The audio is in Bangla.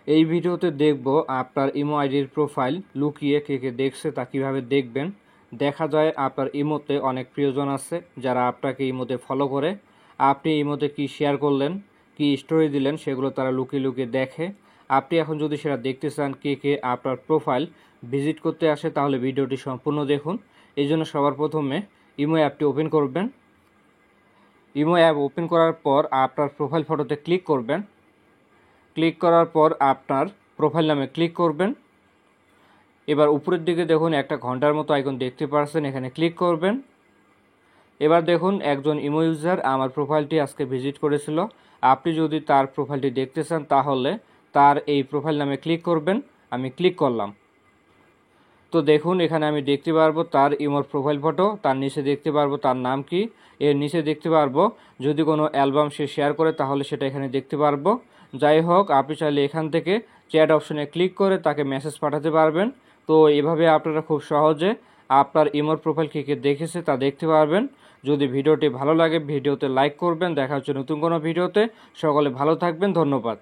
এই ভিডিওতে দেখব আপনার ইমো আইডির প্রোফাইল লুকিয়ে কে কে দেখছে তা কীভাবে দেখবেন। দেখা যায় আপনার ইমোতে অনেক প্রিয়জন আছে যারা আপনাকে ইমোতে ফলো করে। আপনি ইমোতে কি শেয়ার করলেন, কি স্টোরি দিলেন, সেগুলো তারা লুকিয়ে লুকিয়ে দেখে। আপনি এখন যদি সেটা দেখতে চান কে কে আপনার প্রোফাইল ভিজিট করতে আসে, তাহলে ভিডিওটি সম্পূর্ণ দেখুন। এই জন্য সবার প্রথমে ইমো অ্যাপটি ওপেন করবেন। ইমো অ্যাপ ওপেন করার পর আপনার প্রোফাইল ফটোতে ক্লিক করবেন। ক্লিক করার পর আপনার প্রোফাইল নামে ক্লিক করবেন। এবার উপরের দিকে দেখুন একটা ঘন্টার মতো আইকন দেখতে পাচ্ছেন, এখানে ক্লিক করবেন। এবার দেখুন একজন ইমো ইউজার আমার প্রোফাইলটি আজকে ভিজিট করেছিল। আপনি যদি তার প্রোফাইলটি দেখতে চান তাহলে তার এই প্রোফাইল নামে ক্লিক করবেন। আমি ক্লিক করলাম। তো দেখুন এখানে আমি দেখতে পারবো তার ইমোর প্রোফাইল ফটো, তার নিচে দেখতে পারবো তার নাম কি, এর নিচে দেখতে পারবো যদি কোনো অ্যালবাম সে শেয়ার করে তাহলে সেটা এখানে দেখতে পারবো। যাই হোক, আপনি চাইলে এখান থেকে চ্যাট অপশনে ক্লিক করে তাকে মেসেজ পাঠাতে পারবেন। তো এভাবে আপনারা খুব সহজে আপনার ইমোর প্রোফাইল কে কে দেখেছে তা দেখতে পারবেন। যদি ভিডিওটি ভালো লাগে ভিডিওতে লাইক করবেন। দেখা হচ্ছে নতুন কোনো ভিডিওতে। সকলে ভালো থাকবেন, ধন্যবাদ।